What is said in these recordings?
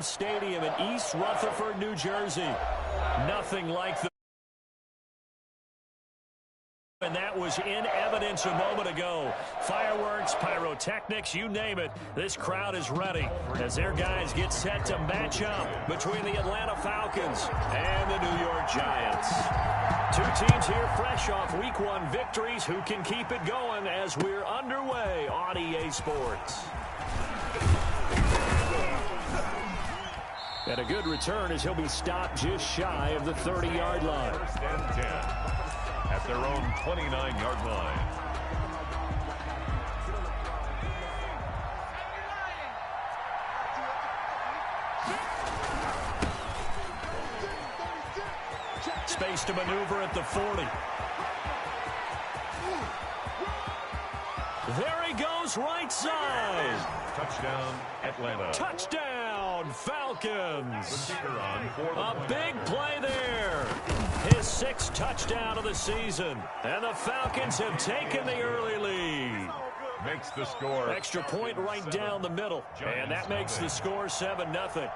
Stadium in East Rutherford, New Jersey. Nothing like the... And that was in evidence a moment ago. Fireworks, pyrotechnics, you name it. This crowd is ready as their guys get set to match up between the Atlanta Falcons and the New York Giants. Two teams here fresh off Week 1 victories who can keep it going as we're underway on EA Sports. And a good return as he'll be stopped just shy of the 30-yard line. First and 10 at their own 29-yard line. Space to maneuver at the 40. There he goes, right side. Touchdown, Atlanta. Touchdown, Falcons. A big play there. His 6th touchdown of the season. And the Falcons have taken the early lead. Makes the score. Extra point right down the middle. And that makes the score 7-0.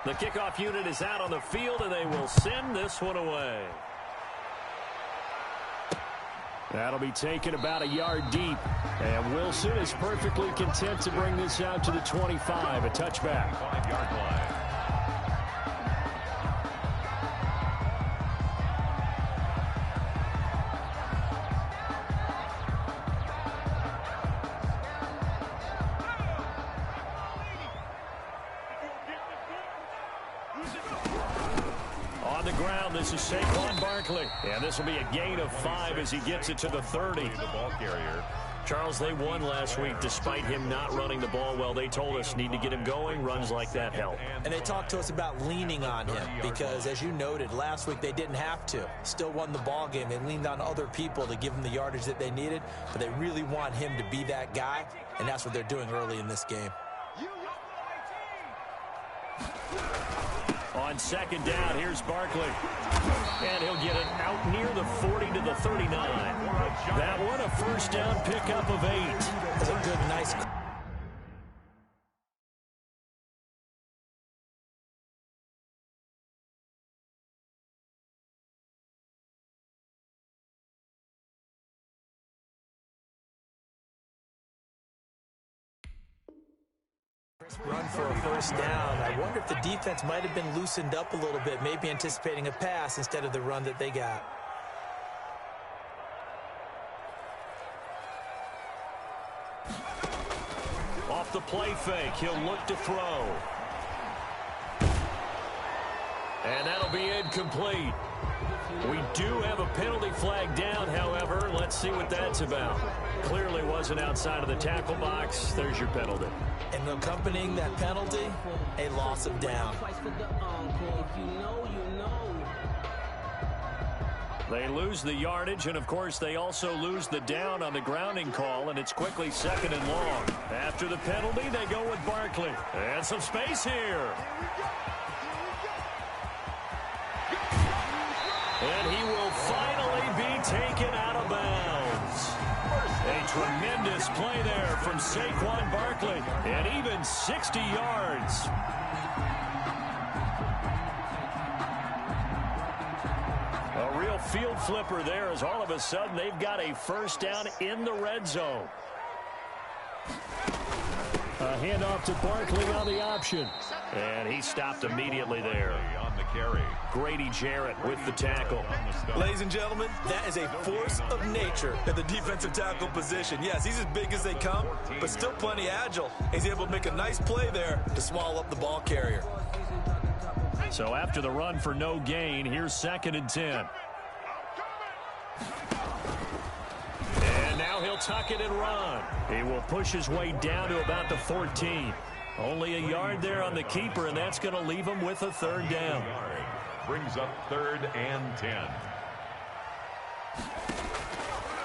The kickoff unit is out on the field, and they will send this one away. That'll be taken about a yard deep. And Wilson is perfectly content to bring this out to the 25, a touchback. 5-yard line. On the ground, this is Saquon Barkley. And this will be a gain of 5 as he gets it to the 30. The ball carrier. Charles, they won last week despite him not running the ball well. They told us need to get him going. Runs like that help. And they talked to us about leaning on him because, as you noted, last week they didn't have to. Still won the ball game. They leaned on other people to give them the yardage that they needed, but they really want him to be that guy, and that's what they're doing early in this game. On 2nd down, here's Barkley. And he'll get it out near the 40 to the 39. That one, a first down pickup of 8. That's a good, nice... run for a first down. I wonder if the defense might have been loosened up a little bit, maybe anticipating a pass instead of the run that they got. Off the play fake, he'll look to throw. And that'll be incomplete. We do have a penalty flag down, however. Let's see what that's about. Clearly wasn't outside of the tackle box. There's your penalty. And accompanying that penalty, a loss of down. They lose the yardage, and, of course, they also lose the down on the grounding call, and it's quickly 2nd and long. After the penalty, they go with Barkley. And some space here. And he will finally be taken out of bounds. A tremendous play there from Saquon Barkley, and even 60 yards. A real field flipper there as all of a sudden they've got a first down in the red zone. A handoff to Barkley on the option. And he stopped immediately there. On the carry. Grady Jarrett with the tackle. Ladies and gentlemen, that is a force of nature at the defensive tackle position. Yes, he's as big as they come, but still plenty agile. He's able to make a nice play there to swallow up the ball carrier. So after the run for no gain, here's 2nd and 10. And now he'll tuck it and run. He will push his way down to about the 14. Only a yard there on the keeper, and that's going to leave him with a 3rd down. Brings up 3rd and 10.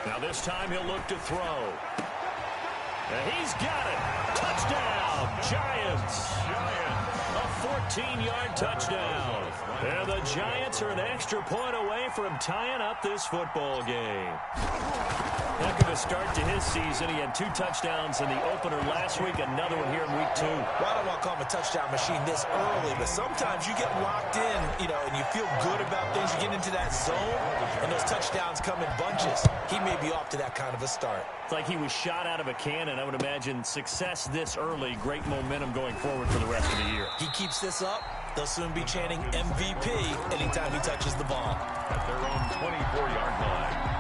Now this time he'll look to throw. And he's got it. Touchdown, Giants. A 14-yard touchdown. And the Giants are an extra point away from tying up this football game. Heck of a start to his season. He had 2 touchdowns in the opener last week, another one here in week 2. Well, I don't want to call him a touchdown machine this early, but sometimes you get locked in, and you feel good about things. You get into that zone, and those touchdowns come in bunches. He may be off to that kind of a start. It's like he was shot out of a cannon. I would imagine success this early, great momentum going forward for the rest of the year. He keeps this up, they'll soon be chanting MVP anytime he touches the ball. At their own 24-yard line.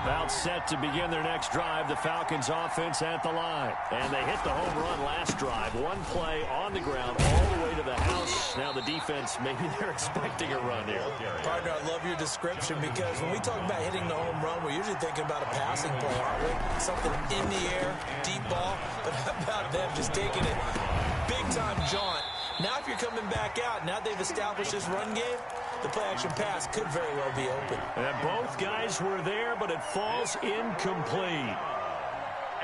About set to begin their next drive, the Falcons offense at the line. And they hit the home run last drive. One play on the ground all the way to the house. Now the defense, maybe they're expecting a run here. Partner, I love your description because when we talk about hitting the home run, we're usually thinking about a passing play, aren't we? Something in the air, deep ball. But how about them just taking it big-time jaunt? Now if you're coming back out, now they've established this run game, the play-action pass could very well be open. And both guys were there, but it falls incomplete.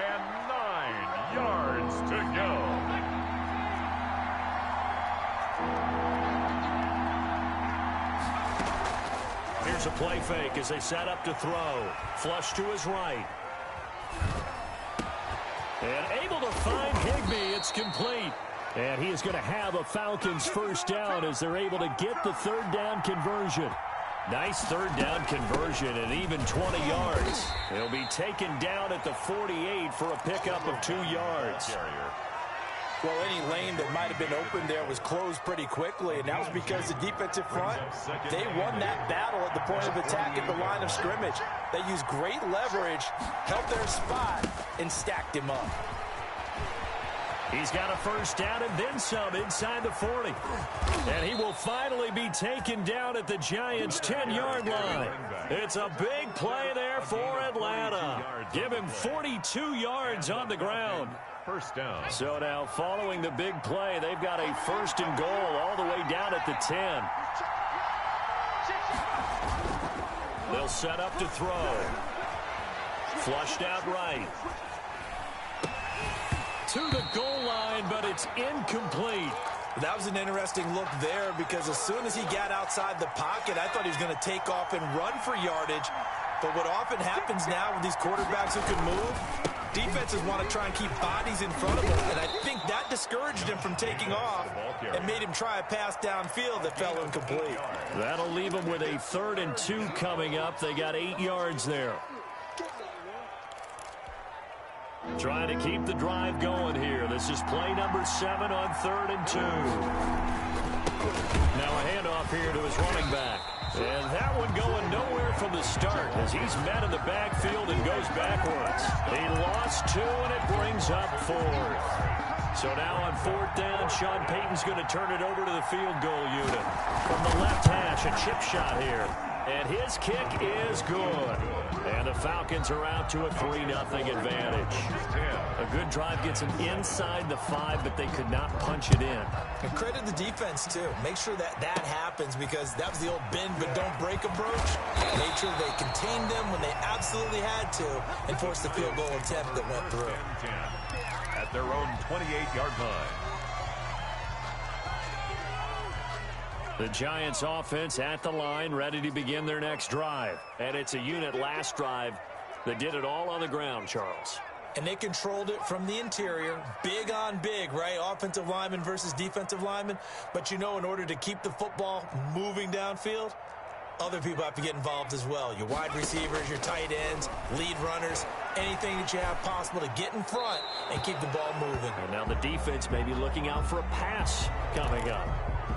And 9 yards to go. Here's a play fake as they set up to throw. Flush to his right. And able to find Higbee. It's complete. And he is going to have a Falcons first down as they're able to get the third down conversion. Nice third down conversion and even 20 yards. He'll be taken down at the 48 for a pickup of 2 yards. Well, any lane that might have been open there was closed pretty quickly, and that was because the defensive front, they won that battle at the point of attack at the line of scrimmage. They used great leverage, held their spot, and stacked him up. He's got a first down and then some inside the 40. And he will finally be taken down at the Giants' 10-yard line. It's a big play there for Atlanta. Give him 42 yards on the ground. First down. So now following the big play, they've got a first and goal all the way down at the 10. They'll set up to throw. Flushed out right. To the goal line, but it's incomplete. That was an interesting look there because as soon as he got outside the pocket, I thought he was going to take off and run for yardage. But what often happens now with these quarterbacks who can move, defenses want to try and keep bodies in front of them, and I think that discouraged him from taking off and made him try a pass downfield that fell incomplete. That'll leave him with a 3rd and 2 coming up. They got 8 yards there. Trying to keep the drive going here. This is play number 7 on 3rd and 2. Now a handoff here to his running back. And that one going nowhere from the start as he's met in the backfield and goes backwards. He lost 2 and it brings up 4th. So now on 4th down, Sean Payton's going to turn it over to the field goal unit. From the left hash, a chip shot here. And his kick is good. And the Falcons are out to a 3-0 advantage. A good drive gets them inside the 5, but they could not punch it in. And credit the defense, too. Make sure that happens because that was the old bend but don't break approach. Made sure they contained them when they absolutely had to and forced the field goal attempt that went through. At their own 28-yard line. The Giants offense at the line, ready to begin their next drive. And it's a unit last drive that did it all on the ground, Charles. And they controlled it from the interior. Big on big, right? Offensive lineman versus defensive lineman. But you know, in order to keep the football moving downfield, other people have to get involved as well. Your wide receivers, your tight ends, lead runners, anything that you have possible to get in front and keep the ball moving. And now the defense may be looking out for a pass coming up.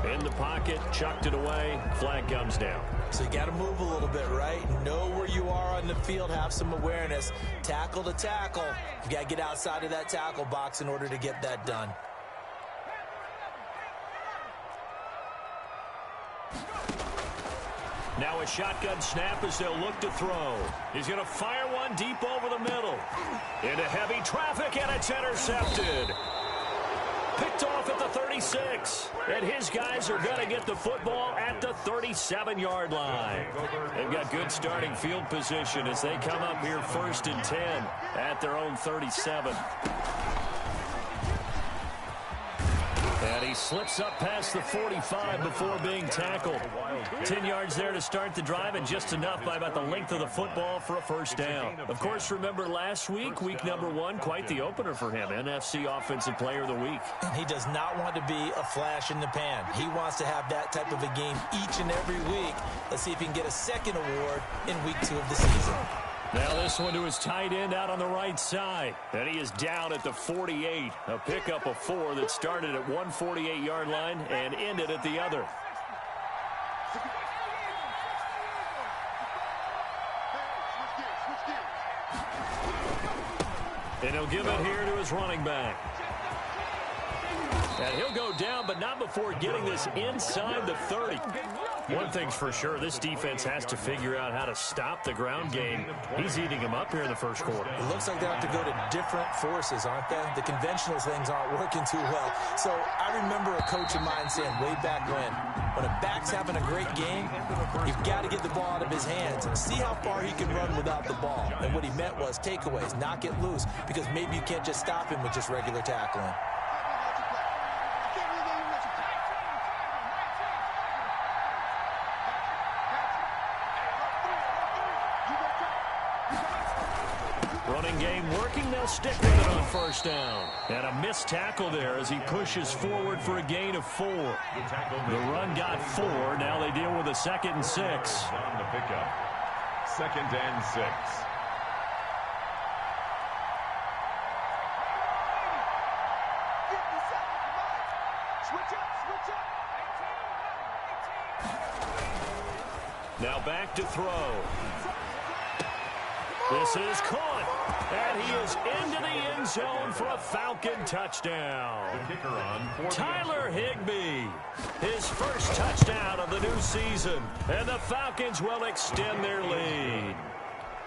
In the pocket, chucked it away, flag comes down. So you got to move a little bit, right? Know where you are on the field, have some awareness. Tackle to tackle. You got to get outside of that tackle box in order to get that done. Now a shotgun snap as they'll look to throw. He's going to fire one deep over the middle. Into heavy traffic, and it's intercepted. Picked off at the 36. And his guys are going to get the football at the 37-yard line. They've got good starting field position as they come up here 1st and 10 at their own 37. And he slips up past the 45 before being tackled. 10 yards there to start the drive, and just enough by about the length of the football for a first down. Of course, remember last week, week number 1, quite the opener for him. NFC Offensive Player of the Week. And he does not want to be a flash in the pan. He wants to have that type of a game each and every week. Let's see if he can get a second award in week 2 of the season. Now this one to his tight end out on the right side. And he is down at the 48. A pickup of 4 that started at 148-yard line and ended at the other. And he'll give it here to his running back. And he'll go down, but not before getting this inside the 30. One thing's for sure, this defense has to figure out how to stop the ground game. He's eating them up here in the first quarter. It looks like they have to go to different forces, aren't they? The conventional things aren't working too well. So I remember a coach of mine saying way back when a back's having a great game, you've got to get the ball out of his hands and see how far he can run without the ball. And what he meant was takeaways, knock it loose, because maybe you can't just stop him with just regular tackling. Running game working, they'll stick with it on first down. And a missed tackle there as he pushes forward for a gain of 4. The run got 4, now they deal with a 2nd and 6. On the pickup. 2nd and 6. Now back to throw. This is caught, and he is into the end zone for a Falcon touchdown. The kicker on Tyler Higbee, his first touchdown of the new season, and the Falcons will extend their lead.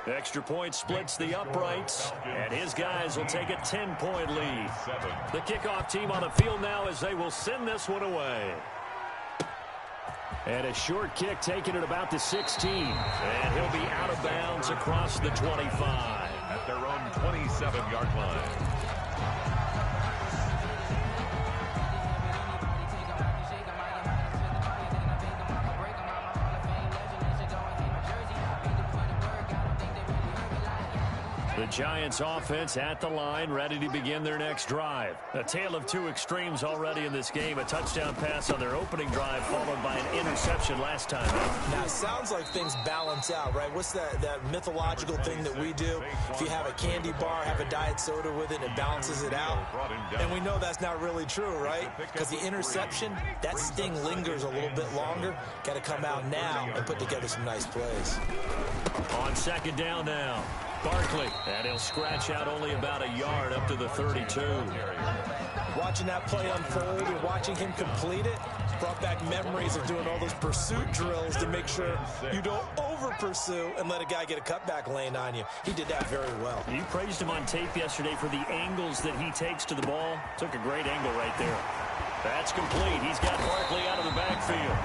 Extra point splits the uprights, and his guys will take a 10-point lead. The kickoff team on the field now as they will send this one away. And a short kick taken at about the 16. And he'll be out of bounds across the 25. At their own 27-yard line. The Giants offense at the line, ready to begin their next drive. A tale of two extremes already in this game. A touchdown pass on their opening drive, followed by an interception last time. Now, it sounds like things balance out, right? What's that mythological thing that we do? If you have a candy bar, have a diet soda with it, and it balances it out. And we know that's not really true, right? Because the interception, that sting lingers a little bit longer. Got to come out now and put together some nice plays. On second down now. Barkley, and he'll scratch out only about a yard up to the 32. Watching that play unfold and watching him complete it brought back memories of doing all those pursuit drills to make sure you don't over-pursue and let a guy get a cutback lane on you. He did that very well. You praised him on tape yesterday for the angles that he takes to the ball. Took a great angle right there. That's complete. He's got Barkley out of the backfield.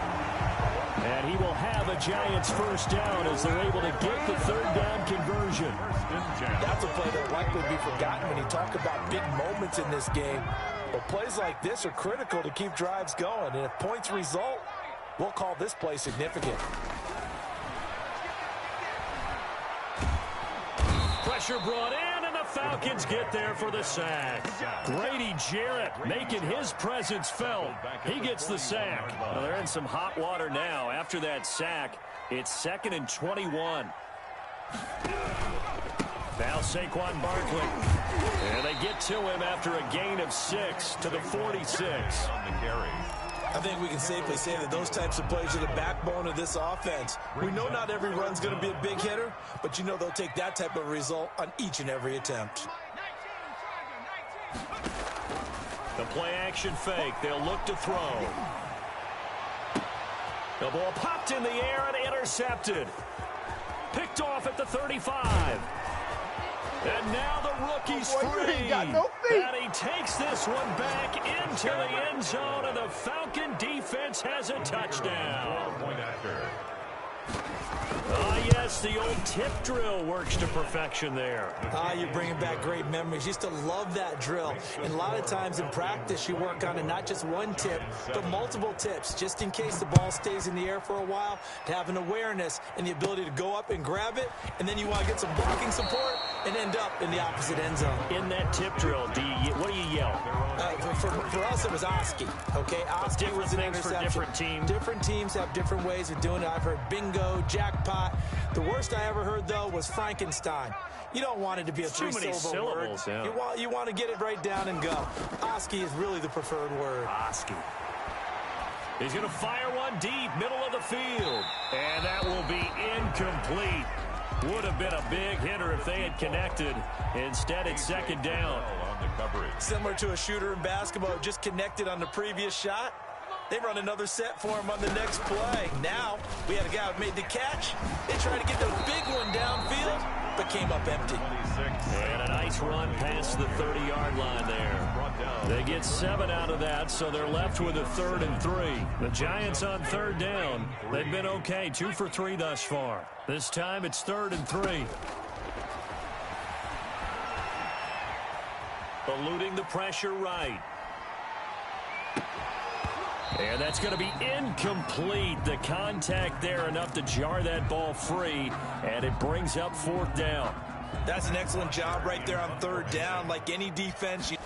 And he will have a Giants first down as they're able to get the third down conversion. That's a play that likely will be forgotten when you talk about big moments in this game. But plays like this are critical to keep drives going. And if points result, we'll call this play significant. Pressure brought in, and the Falcons get there for the sack. Grady Jarrett making his presence felt. He gets the sack. Well, they're in some hot water now. After that sack, it's 2nd and 21. Now Saquon Barkley. And they get to him after a gain of 6 to the 46. On the carry. I think we can safely say that those types of plays are the backbone of this offense. We know not every run's going to be a big hitter, but you know they'll take that type of result on each and every attempt. The play-action fake. They'll look to throw. The ball popped in the air and intercepted. Picked off at the 35. And now the rookie's free. And he takes this one back into the end zone, and the Falcon defense has a touchdown. Point after. yes, the old tip drill works to perfection there. You're bringing back great memories. Used to love that drill. And a lot of times in practice, you work on it, not just one tip, but multiple tips, just in case the ball stays in the air for a while, to have an awareness and the ability to go up and grab it, and then you want to get some blocking support and end up in the opposite end zone. In that tip drill, what do you yell? For us, it was Oski. Okay, Oski was an interception. For different teams. Different teams have different ways of doing it. I've heard bingo, jackpot. The worst I ever heard, though, was Frankenstein. You don't want it to be a three-syllable word. Yeah. You want to get it right down and go. Oski is really the preferred word. Oski. He's going to fire one deep, middle of the field. And that will be incomplete. Would have been a big hitter if they had connected. Instead, it's second down. Similar to a shooter in basketball, just connected on the previous shot. They run another set for him on the next play. Now, we had a guy who made the catch. They tried to get the big one downfield, but came up empty. And a nice run past the 30-yard line there. They get 7 out of that, so they're left with a 3rd and 3. The Giants on 3rd down. They've been okay, 2 for 3 thus far. This time it's 3rd and 3. Eluding the pressure right. And that's going to be incomplete. The contact there enough to jar that ball free, and it brings up 4th down. That's an excellent job right there on 3rd down. Like any defense. And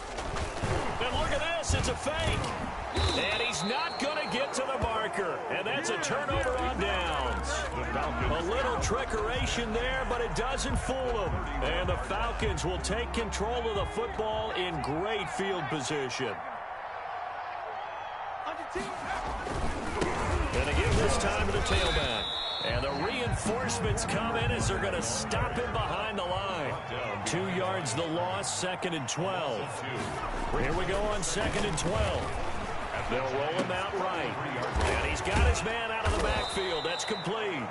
look at this. It's a fake. And he's not going to get to the marker. And that's a turnover on downs. A little trickeration there, but it doesn't fool them. And the Falcons will take control of the football in great field position. Going to give this time to the tailback. And the reinforcements come in as they're going to stop him behind the line. 2 yards the loss, 2nd and 12. Here we go on 2nd and 12. They'll roll him out right. And he's got his man out of the backfield. That's complete.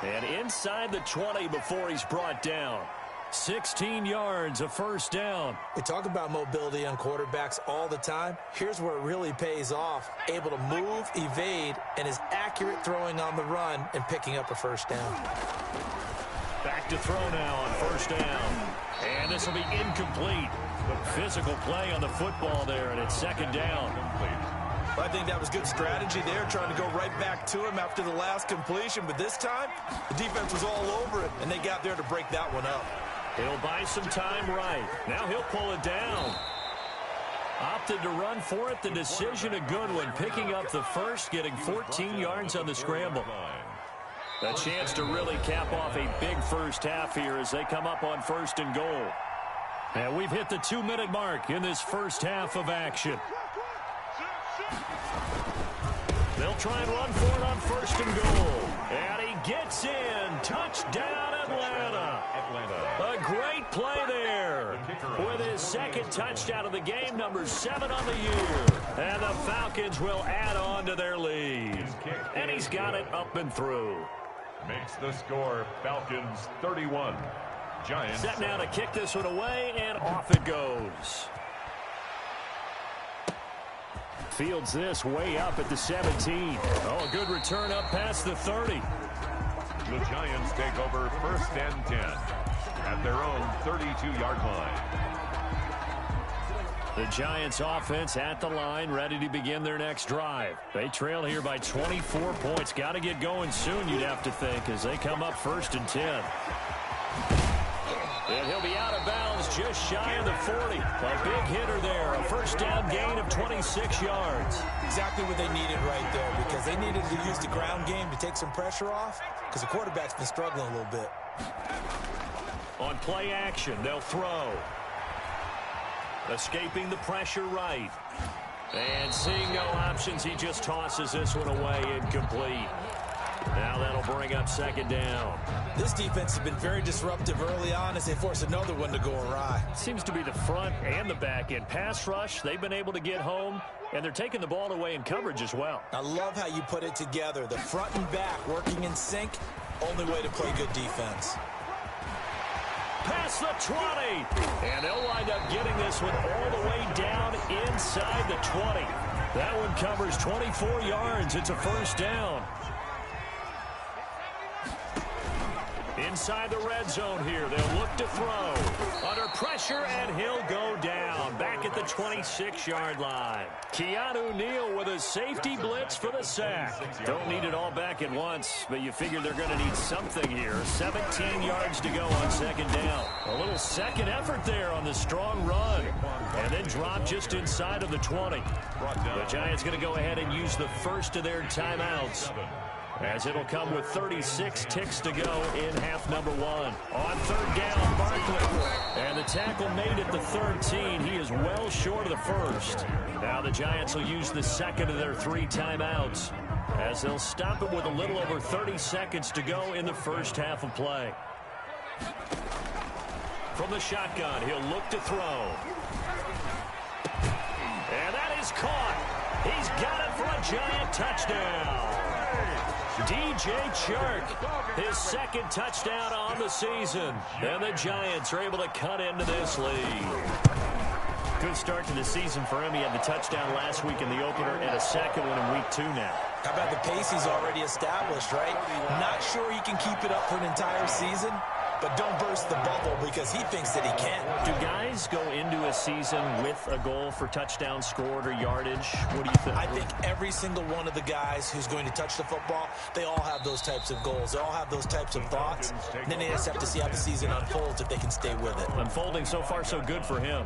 And inside the 20 before he's brought down. 16 yards, a 1st down. We talk about mobility on quarterbacks all the time. Here's where it really pays off. Able to move, evade, and is accurate throwing on the run and picking up a 1st down. Back to throw now on 1st down. And this will be incomplete. Physical play on the football there, and it's 2nd down. I think that was good strategy there, trying to go right back to him after the last completion. But this time, the defense was all over it, and they got there to break that one up. He'll buy some time right. Now he'll pull it down. Opted to run for it. The decision a good one. Picking up the 1st, getting 14 yards on the scramble. A chance to really cap off a big 1st half here as they come up on 1st and goal. And we've hit the 2-minute mark in this 1st half of action. They'll try and run for it on 1st and goal. And he gets in. Touchdown, Atlanta. A great play there. With his 2nd touchdown of the game, number 7 on the year. And the Falcons will add on to their lead. And he's got it up and through. Makes the score Falcons 31. Giants. Set now to kick this one away, and off it goes. Fields this way up at the 17. Oh, a good return up past the 30. The Giants take over 1st and 10 at their own 32-yard line. The Giants offense at the line, ready to begin their next drive. They trail here by 24 points. Got to get going soon, you'd have to think, as they come up 1st and 10. And he'll be out of bounds just shy of the 40. A big hitter there. A 1st down gain of 26 yards. Exactly what they needed right there, because they needed to use the ground game to take some pressure off, because the quarterback's been struggling a little bit. On play action, they'll throw. Escaping the pressure right. And seeing no options, he just tosses this one away, incomplete. Now that'll bring up 2nd down. This defense has been very disruptive early on as they force another one to go awry. Seems to be the front and the back end. Pass rush, they've been able to get home, and they're taking the ball away in coverage as well. I love how you put it together. The front and back working in sync, only way to play good defense. Past the 20, and they'll wind up getting this one all the way down inside the 20. That one covers 24 yards. It's a 1st down. Inside the red zone here. They'll look to throw. Under pressure, and he'll go down. Back at the 26-yard line. Keanu Neal with a safety blitz for the sack. Don't need it all back at once, but you figure they're going to need something here. 17 yards to go on second down. A little second effort there on the strong run. And then drop just inside of the 20. The Giants going to go ahead and use the first of their timeouts, as it'll come with 36 ticks to go in half number one. On third down, Barkley. And the tackle made at the 13. He is well short of the first. Now the Giants will use the second of their 3 timeouts, as they'll stop it with a little over 30 seconds to go in the first half of play. From the shotgun, he'll look to throw. And that is caught. He's got it for a Giant touchdown. DJ Chark, his second touchdown on the season. And the Giants are able to cut into this lead. Good start to the season for him. He had the touchdown last week in the opener and a second one in week 2 now. How about the pace he's already established, right? Not sure he can keep it up for an entire season, but don't burst the bubble because he thinks that he can. Do guys go into a season with a goal for touchdown scored or yardage? What do you think? I think every single one of the guys who's going to touch the football, they all have those types of goals. They all have those types of thoughts. And then they just have to see how the season unfolds if they can stay with it. Unfolding so far so good for him.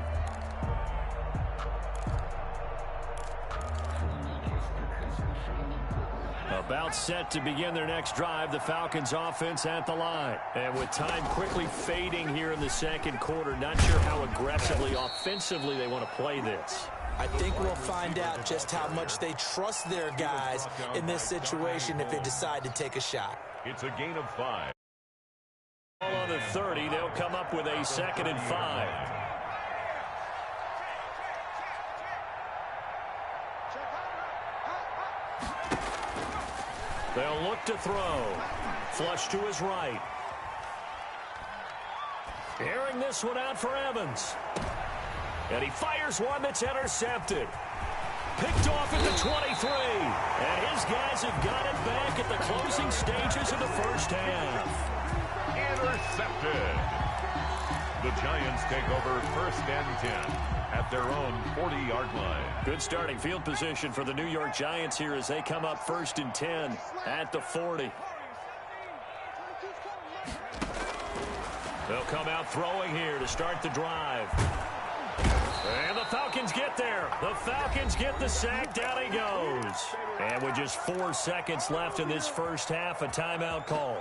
About set to begin their next drive, the Falcons offense at the line. And with time quickly fading here in the second quarter, not sure how aggressively, offensively they want to play this. I think we'll find out just how much they trust their guys in this situation if they decide to take a shot. It's a gain of 5. On the 30, they'll come up with a 2nd and 5. They'll look to throw. Flush to his right. Airing this one out for Evans. And he fires one that's intercepted. Picked off at the 23. And his guys have got it back at the closing stages of the first half. Intercepted. The Giants take over 1st and 10 at their own 40-yard line. Good starting field position for the New York Giants here as they come up 1st and 10 at the 40. They'll come out throwing here to start the drive. And the Falcons get there. The Falcons get the sack. Down he goes. And with just 4 seconds left in this first half, a timeout call.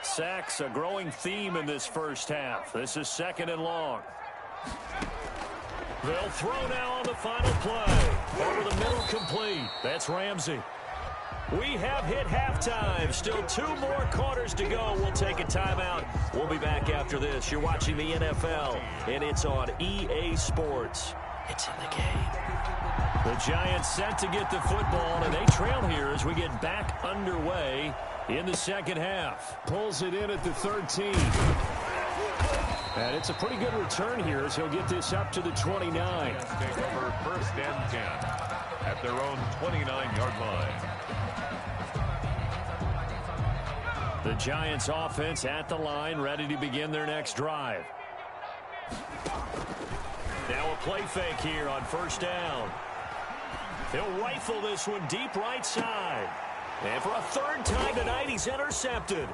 Sacks, a growing theme in this first half. This is 2nd and long. They'll throw now on the final play. Over the middle, complete. That's Ramsey. We have hit halftime. Still 2 more quarters to go. We'll take a timeout. We'll be back after this. You're watching the NFL, and it's on EA Sports. It's in the game. The Giants set to get the football, and they trail here as we get back underway in the second half. Pulls it in at the 13. And it's a pretty good return here as he'll get this up to the 29. Take over 1st and 10 at their own 29-yard line. The Giants offense at the line, ready to begin their next drive. Now a play fake here on 1st down. He'll rifle this one deep right side. And for a 3rd time tonight, he's intercepted.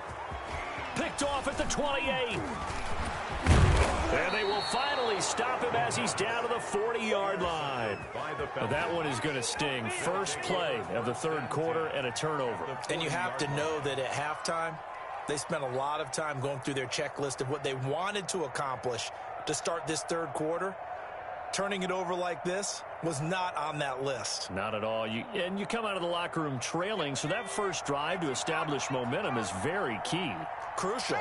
Picked off at the 28. And they will finally stop him as he's down to the 40-yard line. That one is going to sting. First play of the 3rd quarter and a turnover. And you have to know that at halftime, they spent a lot of time going through their checklist of what they wanted to accomplish to start this 3rd quarter. Turning it over like this was not on that list. Not at all. And you come out of the locker room trailing, so that first drive to establish momentum is very key. Crucial.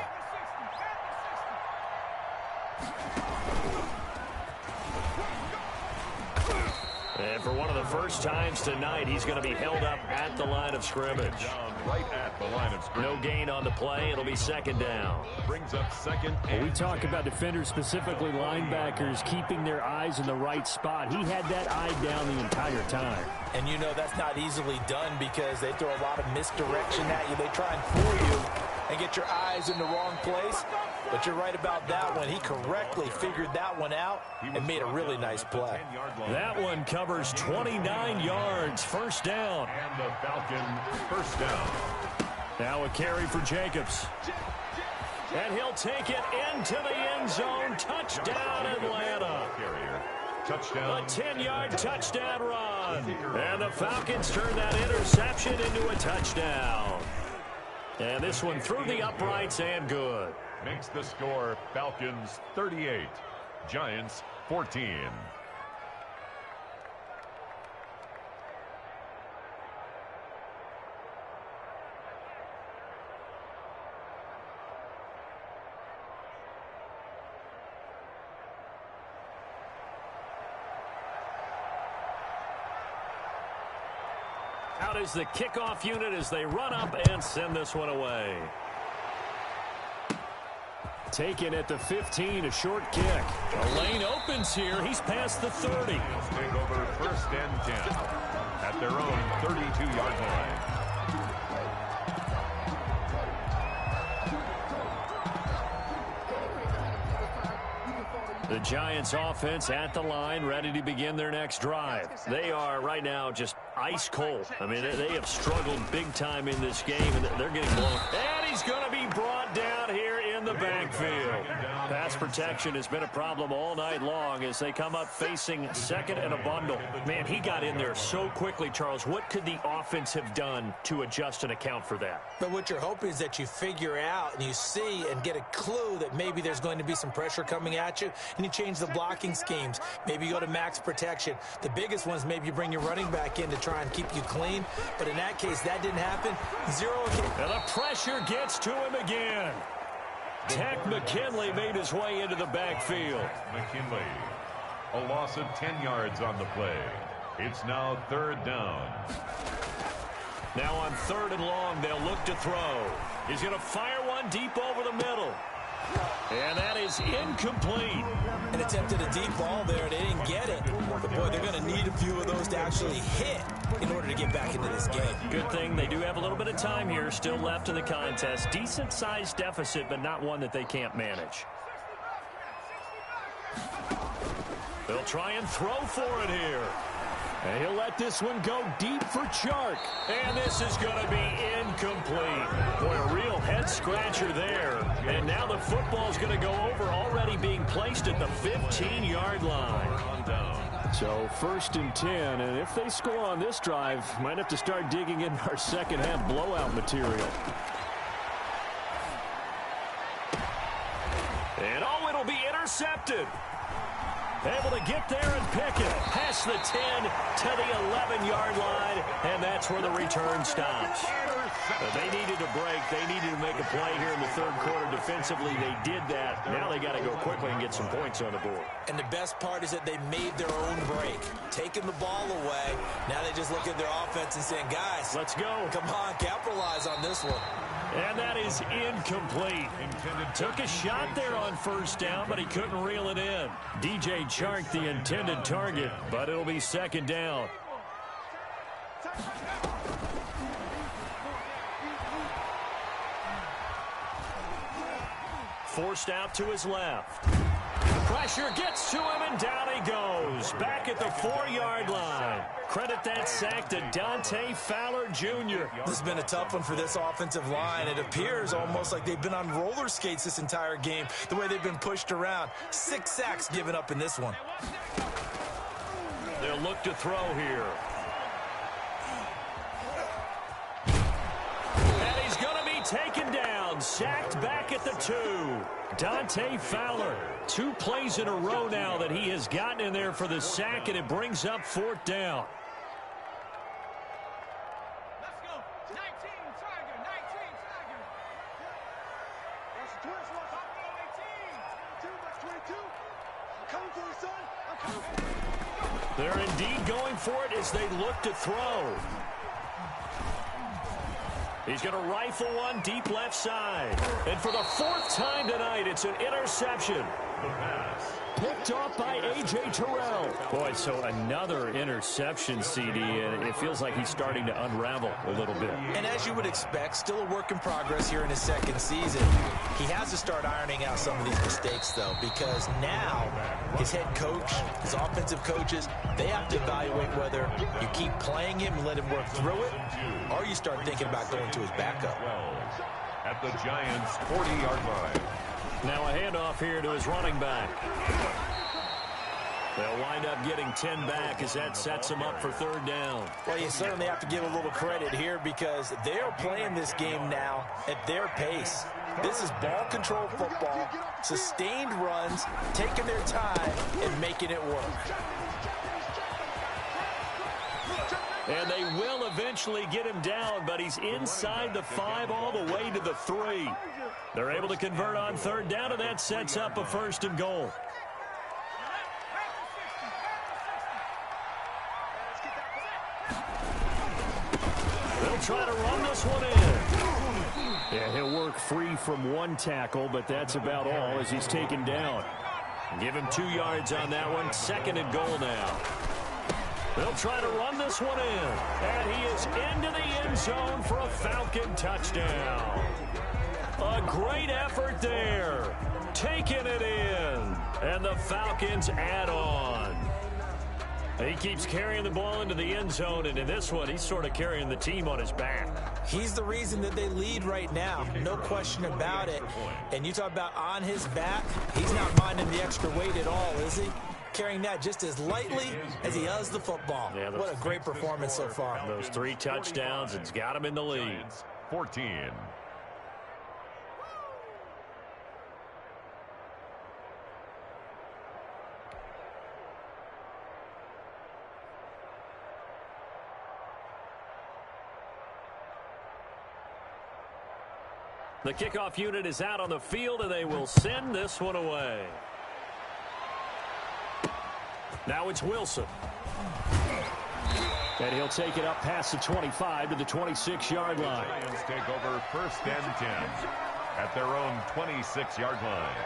And for one of the first times tonight, he's going to be held up at the line of scrimmage. Right at the line of scrimmage. No gain on the play. It'll be second down. Brings up second. Well, we talk about defenders, specifically linebackers, keeping their eyes in the right spot. He had that eye down the entire time. And you know that's not easily done because they throw a lot of misdirection at you. They try and fool you and get your eyes in the wrong place. But you're right about that one. He correctly figured that one out and made a really nice play. That one covers 29 yards. First down. And the Falcon first down. Now a carry for Jacobs. And he'll take it into the end zone. Touchdown, Atlanta. Touchdown. A 10-yard touchdown run. And the Falcons turn that interception into a touchdown. And this one through the uprights and good. Makes the score Falcons 38, Giants 14. Out is the kickoff unit as they run up and send this one away. Taken at the 15, a short kick. A lane opens here. He's past the 30. Take over first and 10 at their own 32-yard line. The Giants offense at the line, ready to begin their next drive. They are right now just ice cold. I mean, they have struggled big time in this game, and they're getting blown. And he's going to be brought down here in the backfield. Pass protection has been a problem all night long as they come up facing second and a bundle. Man, he got in there so quickly, Charles. What could the offense have done to adjust and account for that? But what you're hoping is that you figure out and you see and get a clue that maybe there's going to be some pressure coming at you, and you change the blocking schemes. Maybe you go to max protection. The biggest one is maybe you bring your running back in to try and keep you clean. But in that case, that didn't happen. Zero again. And the pressure gets to him again. Tech McKinley made his way into the backfield. McKinley, a loss of 10 yards on the play. It's now third down. Now on third and long, they'll look to throw. He's going to fire one deep over the middle. And that is incomplete. And attempted a deep ball there. They didn't get it. But, boy, they're going to need a few of those to actually hit in order to get back into this game. Good thing they do have a little bit of time here still left in the contest. Decent-sized deficit, but not one that they can't manage. They'll try and throw for it here. And he'll let this one go deep for Chark. And this is going to be incomplete. Boy, a real head-scratcher there. And now the football's going to go over, already being placed at the 15-yard line. So first and 10, and if they score on this drive, might have to start digging in our second-half blowout material. And oh, it'll be intercepted. Able to get there and pick it. Past the 10 to the 11-yard line, and that's where the return stops. They needed a break. They needed to make a play here in the third quarter defensively. They did that. Now they got to go quickly and get some points on the board. And the best part is that they made their own break. Taking the ball away. Now they just look at their offense and saying, guys, let's go. Come on, capitalize on this one. And that is incomplete. Took a shot there on first down, but he couldn't reel it in. DJ Chark, the intended target, but it'll be second down. Forced out to his left. Pressure gets to him, and down he goes. Back at the 4-yard line. Credit that sack to Dante Fowler Jr. This has been a tough one for this offensive line. It appears almost like they've been on roller skates this entire game, the way they've been pushed around. 6 sacks given up in this one. They'll look to throw here. And he's going to be taken down, sacked back at the 2. Dante Fowler, 2 plays in a row now that he has gotten in there for the sack, and it brings up 4th down. Let's go. 19, Tiger, 19, Tiger. That's the twist. Top 18. 2, that's 22. I'm coming for you, son. I'm coming for you. They're indeed going for it as they look to throw. He's going to rifle one deep left side. And for the 4th time tonight, it's an interception. Picked off by A.J. Terrell. Boy, so another interception, CD, and it feels like he's starting to unravel a little bit. And as you would expect, still a work in progress here in his 2nd season. He has to start ironing out some of these mistakes, though, because now his head coach, his offensive coaches, they have to evaluate whether you keep playing him and let him work through it, or you start thinking about going to his backup. At the Giants' 40-yard line. Now a handoff here to his running back. They'll wind up getting 10 back as that sets them up for 3rd down. Well, you certainly have to give a little credit here because they're playing this game now at their pace. This is ball control football, sustained runs, taking their time, and making it work. And they will eventually get him down, but he's inside the 5 all the way to the 3. They're able to convert on 3rd down, and that sets up a 1st and goal. They'll try to run this one in. Yeah, he'll work free from 1 tackle, but that's about all as he's taken down. Give him 2 yards on that one. 2nd and goal now. They'll try to run this one in. And he is into the end zone for a Falcon touchdown. A great effort there. Taking it in. And the Falcons add on. He keeps carrying the ball into the end zone, and in this one, he's sort of carrying the team on his back. He's the reason that they lead right now. No question about it. And you talk about on his back, he's not minding the extra weight at all, is he? Carrying that just as lightly as he does the football. Yeah, what a great performance so far. Those 3 touchdowns, it's got him in the lead. 14. The kickoff unit is out on the field, and they will send this one away. Now it's Wilson. And he'll take it up past the 25 to the 26-yard line. The Giants take over 1st and 10 at their own 26-yard line.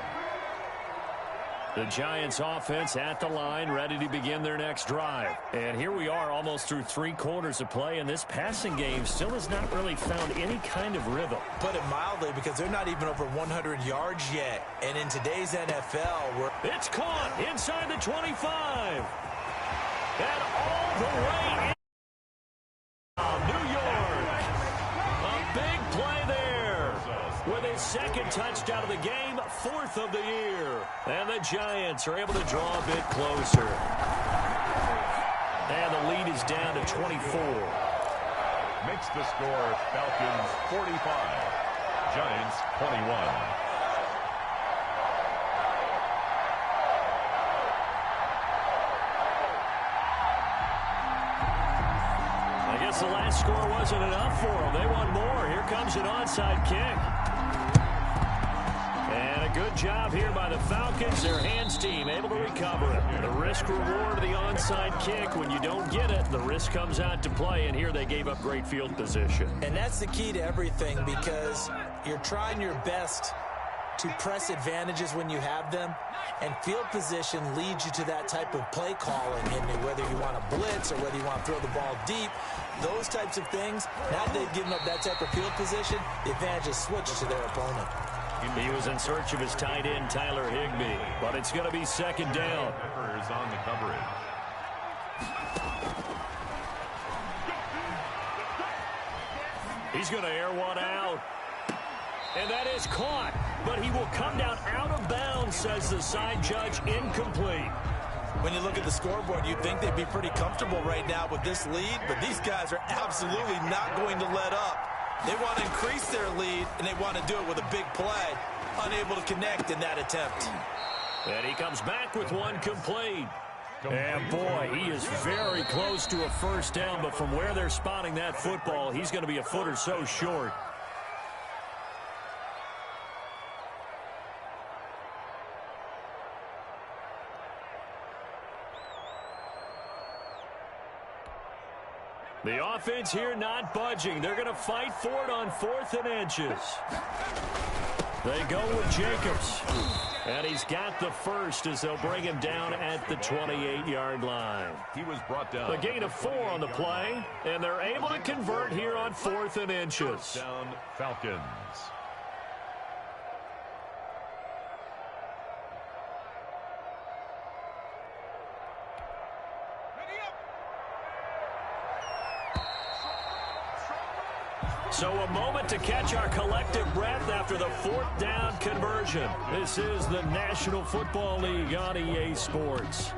The Giants offense at the line, ready to begin their next drive. And here we are almost through 3 quarters of play, and this passing game still has not really found any kind of rhythm. Put it mildly, because they're not even over 100 yards yet. And in today's NFL, it's caught inside the 25. And all the way in. New York. A big play there. With his 2nd touchdown of the game, 4th of the year. And the Giants are able to draw a bit closer. And the lead is down to 24. Makes the score Falcons 45, Giants 21. The last score wasn't enough for them. They want more. Here comes an onside kick. And a good job here by the Falcons. Their hands team able to recover it. The risk reward of the onside kick. When you don't get it, the risk comes out to play. And here they gave up great field position. And that's the key to everything, because you're trying your best to press advantages when you have them, and field position leads you to that type of play calling. And whether you want to blitz or whether you want to throw the ball deep, those types of things, now that they've given up that type of field position, the advantage is switched to their opponent. He was in search of his tight end, Tyler Higbee, but it's going to be 2nd down. Peppers on the coverage. He's going to air one out. And that is caught, but he will come down out of bounds, says the side judge, incomplete. When you look at the scoreboard, you'd think they'd be pretty comfortable right now with this lead, but these guys are absolutely not going to let up. They want to increase their lead, and they want to do it with a big play. Unable to connect in that attempt. And he comes back with one complete. And boy, he is very close to a 1st down, but from where they're spotting that football, he's going to be a foot or so short. The offense here not budging. They're going to fight for it on 4th and inches. They go with Jacobs. And he's got the first as they'll bring him down at the 28-yard line. He was brought down. A gain of 4 on the play, and they're able to convert here on 4th and inches. First down, Falcons. So a moment to catch our collective breath after the 4th down conversion. This is the National Football League on EA Sports.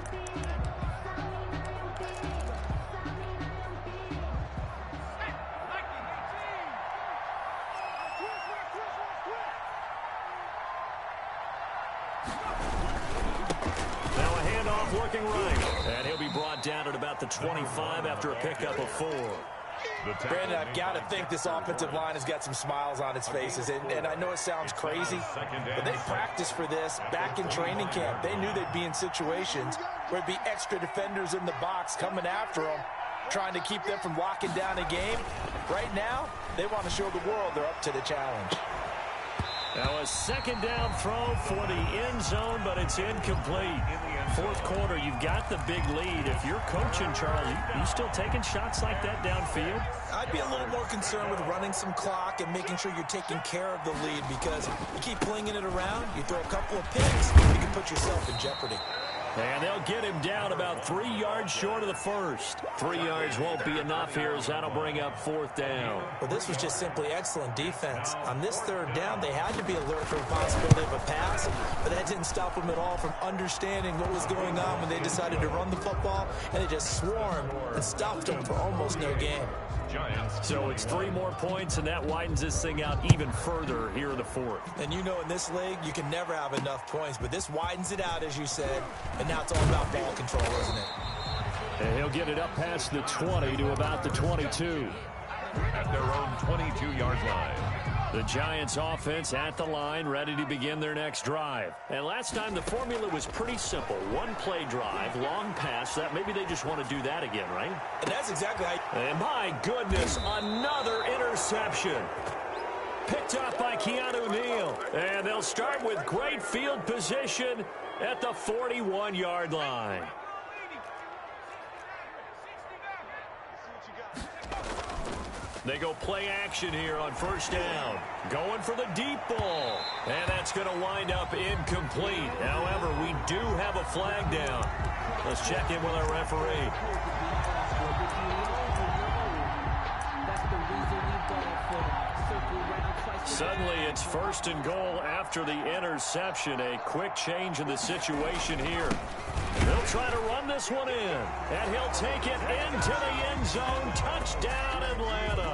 Now a handoff looking right. And he'll be brought down at about the 25 after a pickup of 4. Brandon, I've got to think this offensive line has got some smiles on its faces. And I know it sounds crazy, but they practiced for this back in training camp. They knew they'd be in situations where there'd be extra defenders in the box coming after them, trying to keep them from locking down a game. Right now, they want to show the world they're up to the challenge. Now a 2nd down throw for the end zone, but it's incomplete. 4th quarter, you've got the big lead. If you're coaching, Charlie, you still taking shots like that downfield? I'd be a little more concerned with running some clock and making sure you're taking care of the lead, because you keep flinging it around, you throw a couple of picks, you can put yourself in jeopardy. And they'll get him down about 3 yards short of the first. 3 yards won't be enough here as that'll bring up 4th down. Well, this was just simply excellent defense. On this 3rd down, they had to be alert for the possibility of a pass, but that didn't stop them at all from understanding what was going on when they decided to run the football, and they just swarmed and stopped them for almost no gain. So it's 3 more points, and that widens this thing out even further here in the 4th. And you know in this league, you can never have enough points, but this widens it out, as you said, and now it's all about ball control, isn't it? And he'll get it up past the 20 to about the 22. At their own 22-yard line. The Giants offense at the line, ready to begin their next drive. And last time the formula was pretty simple. 1-play drive, long pass. That maybe they just want to do that again, right? And that's exactly how... And my goodness, another interception. Picked up by Keanu Neal. And they'll start with great field position at the 41-yard line. They go play action here on 1st down. Going for the deep ball. And that's going to wind up incomplete. However, we do have a flag down. Let's check in with our referee. Suddenly, it's 1st and goal after the interception. A quick change in the situation here. They'll try to run this one in. And he'll take it into the end zone. Touchdown, Atlanta.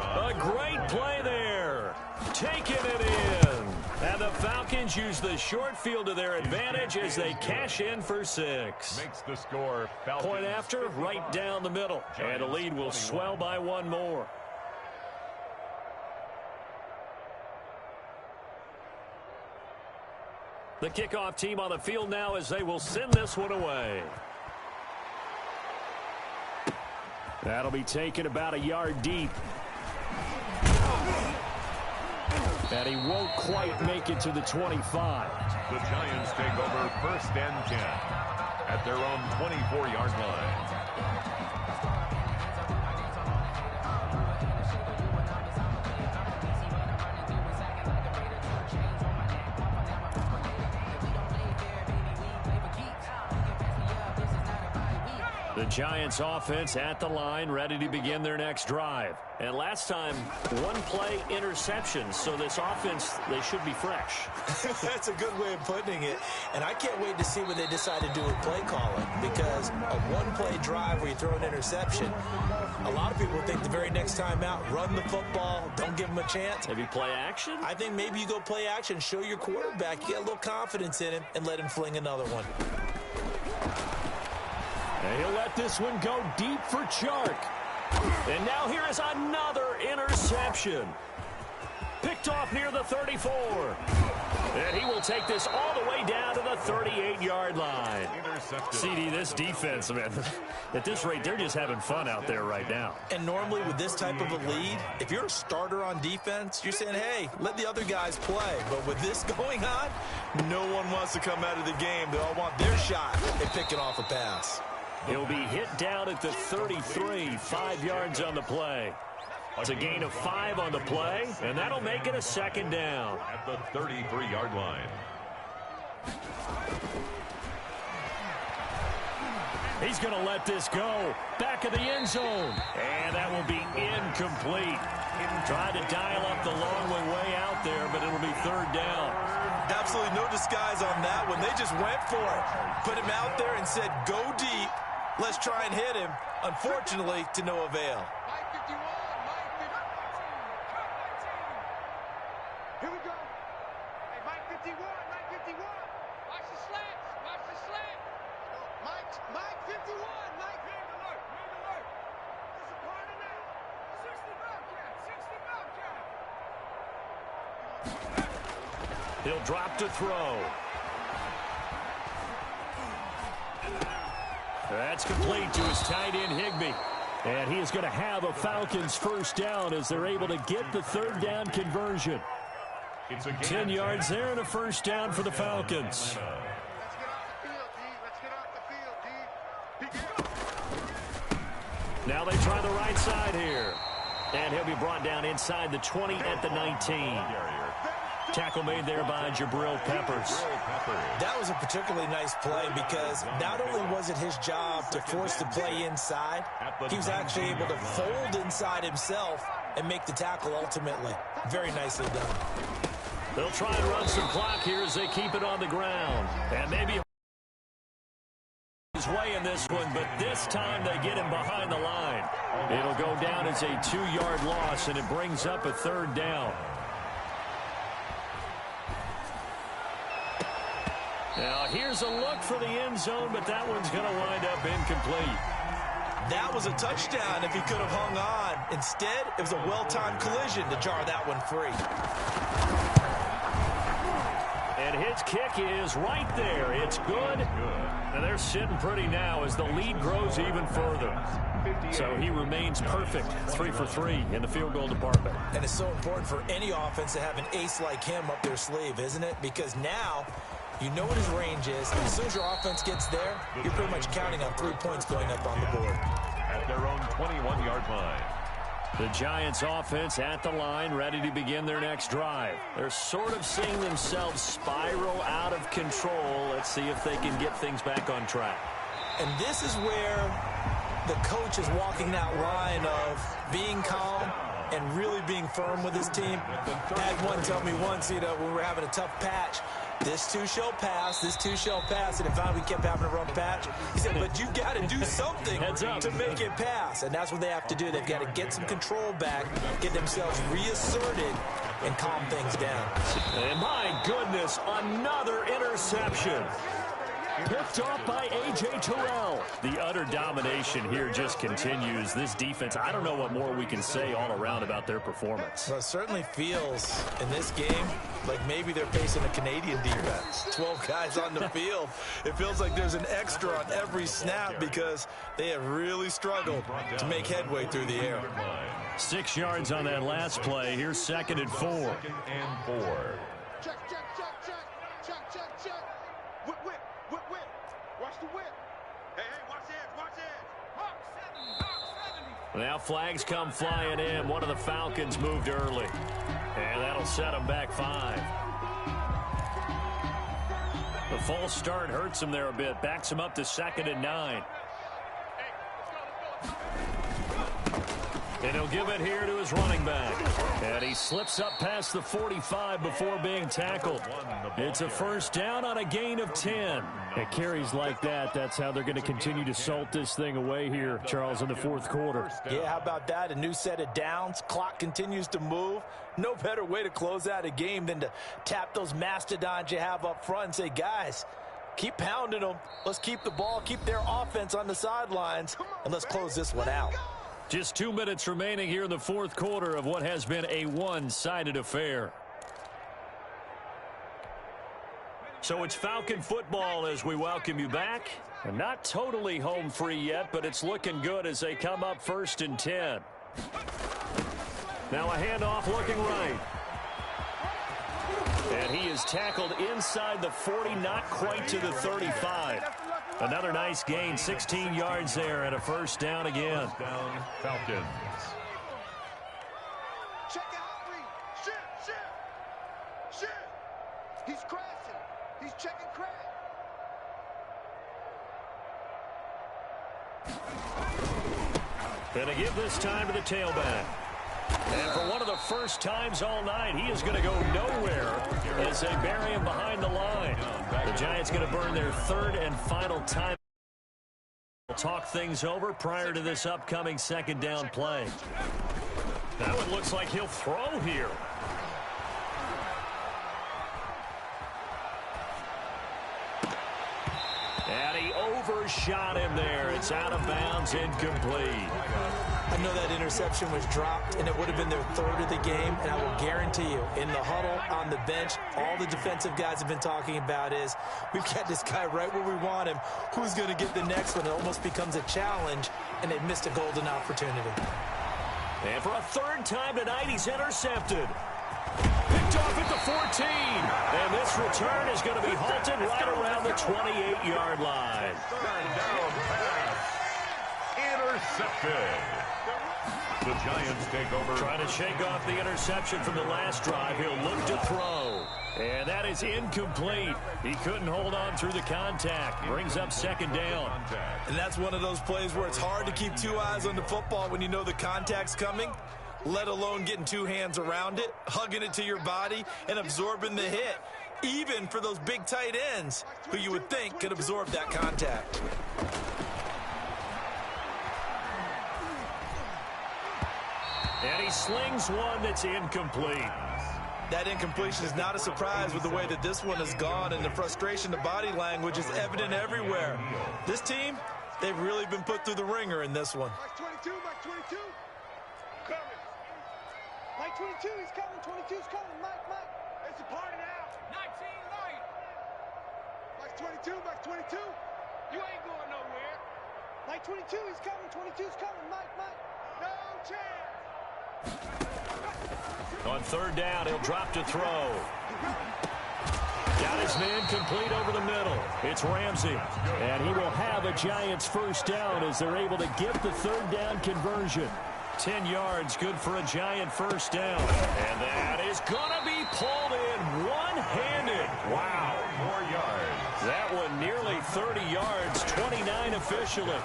A great play there. Taking it in. And the Falcons use the short field to their advantage as they cash in for 6. Makes the score. Falcons. Point after, right down the middle. And the lead will swell by 1 more. The kickoff team on the field now as they will send this one away. That'll be taken about a yard deep. And he won't quite make it to the 25. The Giants take over 1st and 10 at their own 24-yard line. The Giants offense at the line, ready to begin their next drive. And last time, 1-play interception. So this offense, they should be fresh. That's a good way of putting it. And I can't wait to see what they decide to do with play calling, because a 1-play drive where you throw an interception, a lot of people think the very next time out, run the football, don't give them a chance. Maybe play action? I think maybe you go play action, show your quarterback, you get a little confidence in him, and let him fling another one. And he'll let this one go deep for Chark. And now here is another interception. Picked off near the 34. And he will take this all the way down to the 38-yard line. CD, this defense, man, at this rate, they're just having fun out there right now. And normally with this type of a lead, if you're a starter on defense, you're saying, hey, let the other guys play. But with this going on, no one wants to come out of the game. They all want their shot at picking off a pass. He'll be hit down at the 33, 5 yards on the play. It's a gain of 5 on the play, and that'll make it a second down. At the 33-yard line. He's going to let this go. Back of the end zone. And that will be incomplete. Tried to dial up the long way out there, but it'll be third down. Absolutely no disguise on that one. They just went for it. Put him out there and said, go deep. Let's try and hit him. Unfortunately, to no avail. Here we go. Hey, Mike 51, Mike 51. Watch the slants, watch the slant. Mike 51, Mike. Name alert, name alert. What's the part of that? 60 Bobcat, 60 Bobcat. He'll drop to throw. That's complete to his tight end, Higbee. And he is going to have a Falcons first down as they're able to get the third down conversion. 10 yards there and a first down for the Falcons. Let's get off the field, D. Let's get off the field, D. Now they try the right side here. And he'll be brought down inside the 20 at the 19. Tackle made there by Jabril Peppers. That was a particularly nice play because not only was it his job to force the play inside, he was actually able to fold inside himself and make the tackle ultimately. Very nicely done. They'll try and run some clock here as they keep it on the ground. And maybe his way in this one, but this time they get him behind the line. It'll go down as a 2-yard loss, and it brings up a third down. Now, here's a look for the end zone, but that one's going to wind up incomplete. That was a touchdown if he could have hung on. Instead, it was a well-timed collision to jar that one free. And his kick is right there. It's good. And they're sitting pretty now as the lead grows even further. So he remains perfect, 3 for 3 in the field goal department. And it's so important for any offense to have an ace like him up their sleeve, isn't it? Because now you know what his range is. And as soon as your offense gets there, you're pretty much counting on 3 points going up on the board. At their own 21-yard line. The Giants offense at the line, ready to begin their next drive. They're sort of seeing themselves spiral out of control. Let's see if they can get things back on track. And this is where the coach is walking that line of being calm and really being firm with his team. I had one tell me once, when we were having a tough patch, this too shall pass, this too shall pass, and if finally we kept having a rough patch, he said, but you got to do something to make it pass, and that's what they have to do. They've got to get some control back, get themselves reasserted, and calm things down. And my goodness, another interception. Picked off by A.J. Terrell. The utter domination here just continues. This defense, I don't know what more we can say all around about their performance. Well, it certainly feels in this game like maybe they're facing a Canadian defense. 12 guys on the field. It feels like there's an extra on every snap because they have really struggled to make headway through the air. 6 yards on that last play. Here's 2nd and 4. 2nd and 4. Check, check, check, check, check, check, check. Whip, whip, whip, whip. Watch the whip. Hey, hey, watch the edge, watch the edge. Hawk 70, Hawk 70. Now flags come flying in. One of the Falcons moved early. And that'll set them back 5. The false start hurts him there a bit. Backs him up to 2nd and 9. And he'll give it here to his running back. And he slips up past the 45 before being tackled. It's a first down on a gain of 10. At carries like that, that's how they're going to continue to salt this thing away here, Charles, in the 4th quarter. Yeah, how about that? A new set of downs. Clock continues to move. No better way to close out a game than to tap those mastodons you have up front and say, guys, keep pounding them. Let's keep the ball, keep their offense on the sidelines, and let's close this one out. Just 2 minutes remaining here in the 4th quarter of what has been a one-sided affair. So it's Falcon football as we welcome you back. And not totally home free yet, but it's looking good as they come up 1st and 10. Now a handoff looking right. And he is tackled inside the 40, not quite to the 35. Another nice gain, 16 yards there and a 1st down again. First down, Falcons. Check it out, read. Shit. He's crashing. He's checking crash. Gonna give this time to the tailback. And for one of the first times all night, he is going to go nowhere as they bury him behind the line. The Giants going to burn their 3rd and final time. We'll talk things over prior to this upcoming 2nd down play. That one looks like he'll throw here. And he overshot him there. It's out of bounds, incomplete. I know that interception was dropped, and it would have been their 3rd of the game, and I will guarantee you, in the huddle, on the bench, all the defensive guys have been talking about is, we've got this guy right where we want him. Who's going to get the next one? It almost becomes a challenge, and they've missed a golden opportunity. And for a 3rd time tonight, he's intercepted. Picked off at the 14. And this return is going to be halted right around the 28-yard line. 3rd down pass. Intercepted. The Giants take over. Trying to shake off the interception from the last drive. He'll look to throw. And that is incomplete. He couldn't hold on through the contact. Brings up 2nd down. And that's one of those plays where it's hard to keep 2 eyes on the football when you know the contact's coming, let alone getting 2 hands around it, hugging it to your body, and absorbing the hit. Even for those big tight ends who you would think could absorb that contact. And he slings one that's incomplete. That incompletion is not a surprise with the way that this one has gone, and the frustration, the body language is evident everywhere. This team, they've really been put through the ringer in this one. Mike 22. Coming. Mike 22, he's coming. 22's coming. Mike. It's a party now. 19 light. Mike 22. You ain't going nowhere. Mike 22, he's coming. 22's coming. Mike. No chance. On 3rd down, he'll drop to throw. Got his man complete over the middle. It's Ramsey. And he will have a Giants 1st down as they're able to get the 3rd down conversion. 10 yards, good for a Giant 1st down. And that is going to be pulled in one-handed. Wow. 4 yards. That one nearly 30 yards, 29 officially.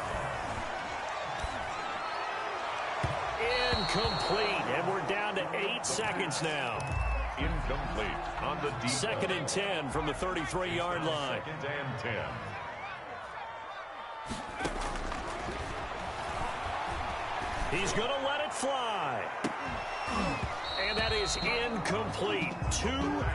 Incomplete, and we're down to 8 seconds now. Incomplete on the deep. 2nd and 10 from the 33-yard line. 2nd and 10. He's going to let it fly. And that is incomplete. 2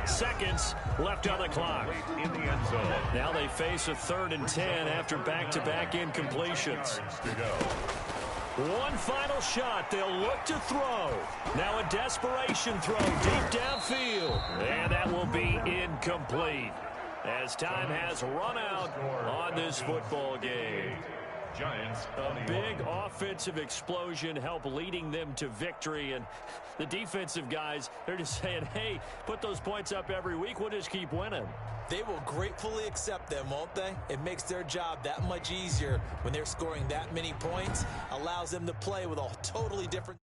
seconds left on the clock. In the end zone. Now they face a 3rd and 10 after back-to-back incompletions. Yards to go. One final shot. They'll look to throw. Now a desperation throw deep downfield. And that will be incomplete as time has run out on this football game. Giants. A big offensive explosion helped leading them to victory. And the defensive guys, they're just saying, hey, put those points up every week. We'll just keep winning. They will gratefully accept them, won't they? It makes their job that much easier when they're scoring that many points. Allows them to play with a totally different